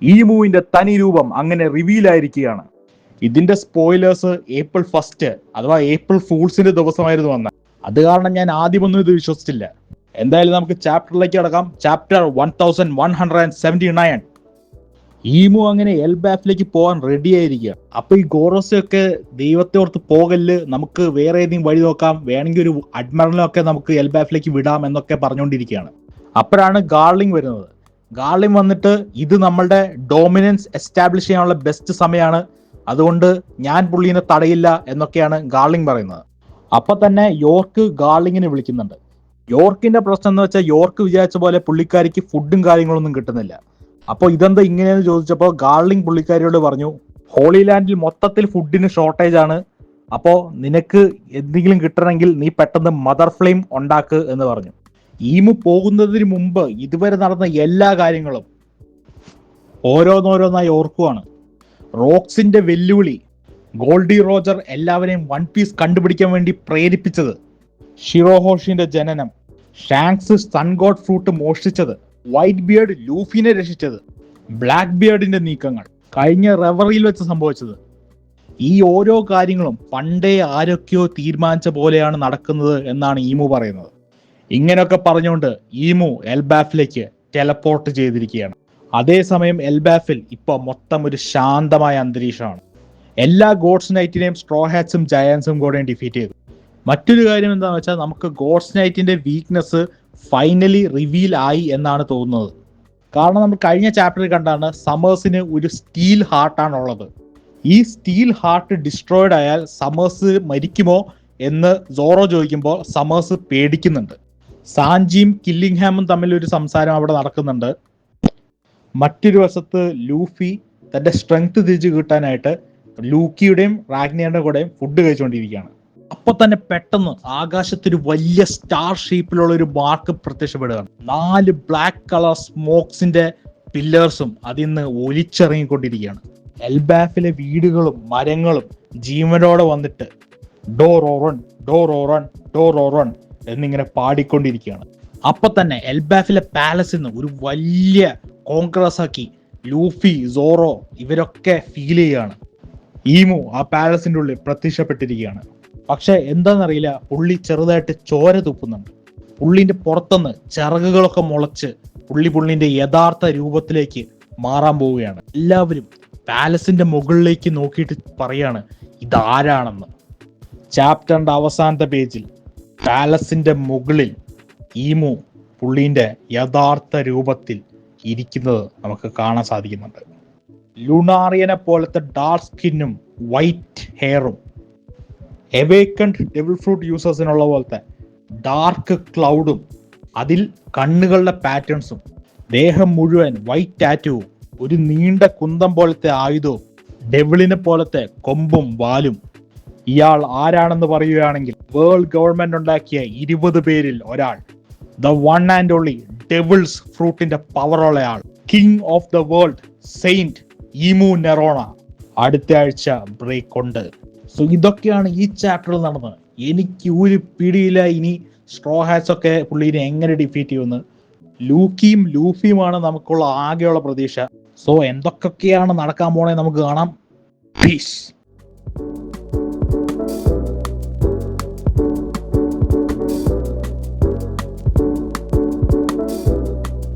ഈ മൂവിന്റെ തനി രൂപം അങ്ങനെ റിവീൽ ആയിരിക്കുകയാണ്. ഇതിന്റെ സ്പോയിലേഴ്സ് April 1 അഥവാ ഏപ്രിൽ ഫൂൾസിന്റെ ദിവസമായിരുന്നു വന്നത്. അത് കാരണം ഞാൻ ആദ്യമൊന്നും ഇത് വിശ്വസിച്ചില്ല. എന്തായാലും നമുക്ക് ചാപ്റ്ററിലേക്ക് കടക്കാം. ചാപ്റ്റർ 1179. ഈമു അങ്ങനെ എൽബാഫിലേക്ക് പോകാൻ റെഡി ആയിരിക്കുക. അപ്പൊ ഈ ഗോറോസൊക്കെ ദൈവത്തെ ഓർത്ത് പോകല്, നമുക്ക് വേറെ ഏതെങ്കിലും വഴി നോക്കാം, വേണമെങ്കിൽ ഒരു അഡ്മിറലിനൊക്കെ നമുക്ക് എൽബാഫിലേക്ക് വിടാം എന്നൊക്കെ പറഞ്ഞുകൊണ്ടിരിക്കുകയാണ്. അപ്പോഴാണ് ഗാർലിംഗ് വരുന്നത്. ഗാർലിംഗ് വന്നിട്ട് ഇത് നമ്മളുടെ ഡോമിനൻസ് എസ്റ്റാബ്ലിഷ് ചെയ്യാനുള്ള ബെസ്റ്റ് സമയമാണ്, അതുകൊണ്ട് ഞാൻ പുള്ളീനെ തടയില്ല എന്നൊക്കെയാണ് ഗാർലിംഗ് പറയുന്നത്. അപ്പൊ തന്നെ യോർക്ക് ഗാർലിങ്ങിനെ വിളിക്കുന്നുണ്ട്. യോർക്കിന്റെ പ്രശ്നം എന്ന് വെച്ചാൽ യോർക്ക് വിചാരിച്ച പോലെ പുള്ളിക്കാരിക്ക് ഫുഡും കാര്യങ്ങളൊന്നും കിട്ടുന്നില്ല. അപ്പോൾ ഇതെന്താ ഇങ്ങനെയെന്ന് ചോദിച്ചപ്പോൾ ഗാർലിംഗ് പുള്ളിക്കാരിയോട് പറഞ്ഞു, ഹോളി ലാൻഡിൽ മൊത്തത്തിൽ ഫുഡിന് ഷോർട്ടേജ് ആണ്, അപ്പോൾ നിനക്ക് എന്തെങ്കിലും കിട്ടണമെങ്കിൽ നീ പെട്ടെന്ന് മദർ ഫ്ലെയിം ഉണ്ടാക്ക് എന്ന് പറഞ്ഞു. ഈമു പോകുന്നതിന് മുമ്പ് ഇതുവരെ നടന്ന എല്ലാ കാര്യങ്ങളും ഓരോന്നോരോന്നായി ഓർക്കുവാണ്. റോക്സിന്റെ വെല്ലുവിളി, ഗോൾഡി റോജർ എല്ലാവരെയും വൺ പീസ് കണ്ടുപിടിക്കാൻ വേണ്ടി പ്രേരിപ്പിച്ചത്, ഷിറോഹോഷിന്റെ ജനനം, ഷാങ്ക്സ് സൺഗോഡ് ഫ്രൂട്ട് മോഷ്ടിച്ചത്, വൈറ്റ് ബിയർഡ് ലൂഫിനെ രക്ഷിച്ചത്, ബ്ലാക്ക് ബിയർഡിന്റെ നീക്കങ്ങൾ, കഴിഞ്ഞ റെവറിയിൽ വെച്ച് സംഭവിച്ചത്. ഈ ഓരോ കാര്യങ്ങളും പണ്ടേ ആരൊക്കെയോ തീരുമാനിച്ച പോലെയാണ് നടക്കുന്നത് എന്നാണ് ഈമു പറയുന്നത്. ഇങ്ങനെയൊക്കെ പറഞ്ഞുകൊണ്ട് ഈമു എൽബാഫിലേക്ക് ടെലപ്പോർട്ട് ചെയ്തിരിക്കുകയാണ്. അതേസമയം എൽബാഫിൽ ഇപ്പോൾ മൊത്തം ഒരു ശാന്തമായ അന്തരീക്ഷമാണ്. എല്ലാ ഗോഡ്സ് നൈറ്റിനെയും സ്ട്രോ ഹാറ്റ്സും ജയൻസും കൂടെ ഡിഫീറ്റ് ചെയ്തു. മറ്റൊരു കാര്യം എന്താണെന്ന് വെച്ചാൽ നമുക്ക് ഗോഡ്സ് നൈറ്റിന്റെ വീക്ക്നെസ് ഫൈനലി റിവീൽ ആയി എന്നാണ് തോന്നുന്നത്. കാരണം നമ്മൾ കഴിഞ്ഞ ചാപ്റ്ററിൽ കണ്ടാണ് സമേഴ്സിന് ഒരു സ്റ്റീൽ ഹാർട്ടാണുള്ളത്. ഈ സ്റ്റീൽ ഹാർട്ട് ഡിസ്ട്രോയിഡ് ആയാൽ സമേഴ്സ് മരിക്കുമോ എന്ന് സോറോ ചോദിക്കുമ്പോൾ സമേഴ്സ് പേടിക്കുന്നുണ്ട്. സാൻജിയും കില്ലിംഗ്ഹാമും തമ്മിൽ ഒരു സംസാരം അവിടെ നടക്കുന്നുണ്ട്. മറ്റൊരു വശത്ത് ലൂഫി തന്റെ സ്ട്രെങ്ത് തിരിച്ചു കിട്ടാനായിട്ട് ലൂക്കിയുടെയും റാഗ്നിയറുടെ കൂടെയും ഫുഡ് കഴിച്ചുകൊണ്ടിരിക്കുകയാണ്. അപ്പൊ തന്നെ പെട്ടെന്ന് ആകാശത്തൊരു വലിയ സ്റ്റാർ ഷേപ്പിലുള്ള ഒരു മാർക്ക് പ്രത്യക്ഷപ്പെടുകയാണ്. 4 ബ്ലാക്ക് കളർ സ്മോക്സിന്റെ പില്ലേഴ്സും അതിൽ നിന്ന് ഒലിച്ചിറങ്ങിക്കൊണ്ടിരിക്കുകയാണ്. എൽബാഫിലെ വീടുകളും മരങ്ങളും ജീവനോടെ വന്നിട്ട് ഡോർ ഓറൺ ഡോർ ഓറൺ ഡോർ ഓറൺ എന്നിങ്ങനെ പാടിക്കൊണ്ടിരിക്കുകയാണ്. അപ്പൊ തന്നെ എൽബാഫിലെ പാലസിൽ നിന്ന് ഒരു വലിയ കോൺഗ്രസ് ആക്കി ലൂഫി, സോറോ ഇവരൊക്കെ ഫീൽ ചെയ്യുകയാണ്. ഈമു ആ പാലസിന്റെ ഉള്ളിൽ പ്രത്യക്ഷപ്പെട്ടിരിക്കുകയാണ്. പക്ഷെ എന്താണെന്നറിയില്ല, പുള്ളി ചെറുതായിട്ട് ചോര തുപ്പുന്നുണ്ട്. പുള്ളിന്റെ പുറത്തുനിന്ന് ചിറകുകളൊക്കെ മുളച്ച് പുള്ളിന്റെ യഥാർത്ഥ രൂപത്തിലേക്ക് മാറാൻ പോവുകയാണ്. എല്ലാവരും പാലസിന്റെ മുകളിലേക്ക് നോക്കിയിട്ട് പറയാണ് ഇതാരാണെന്ന്. ചാപ്റ്ററിന്റെ അവസാനത്തെ പേജിൽ പാലസിന്റെ മുകളിൽ ഈമു പുള്ളിന്റെ യഥാർത്ഥ രൂപത്തിൽ ഇരിക്കുന്നത് നമുക്ക് കാണാൻ സാധിക്കുന്നുണ്ട്. ലുണാറിയനെ പോലത്തെ ഡാർക്ക് സ്കിന്നും വൈറ്റ് ഹെയറും, എവേക്കൻഡ് ഡെവിൾ ഫ്രൂട്ട് യൂസേഴ്സിനുള്ള പോലത്തെ ഡാർക്ക് ക്ലൗഡും, അതിൽ കണ്ണുകളുടെ പാറ്റേൺസും, ദേഹം മുഴുവൻ വൈറ്റ് ടാറ്റുവും, ഒരു നീണ്ട കുന്തം പോലത്തെ ആയുധവും, ഡെവിളിനെ പോലത്തെ കൊമ്പും വാലും. ഇയാൾ ആരാണെന്ന് പറയുകയാണെങ്കിൽ വേൾഡ് ഗവൺമെന്റ് ഉണ്ടാക്കിയ 20 പേരിൽ ഒരാൾ, the one and only devil's ഫ്രൂട്ടിന്റെ പവറുള്ളയാൾ, king of the world, saint Imu Nerona. അടുത്ത ആഴ്ച ബ്രേക്ക് ഉണ്ട്. സോ ഇതൊക്കെയാണ് ഈ ചാപ്റ്ററിൽ നടന്നത്. എനിക്ക് ഒരു പിടിയില്ല ഇനി സ്ട്രോ ഹാറ്റ്സ് ഒക്കെ പുള്ളിനെ എങ്ങനെ ഡിഫീറ്റ് ചെയ്യുമെന്ന്. ലൂക്കിയും ലൂഫിയുമാണ് നമുക്കുള്ള ആകെയുള്ള പ്രതീക്ഷ. സോ എന്തൊക്കെയാണ് നടക്കാൻ പോണേ നമുക്ക് കാണാം. പീസ്.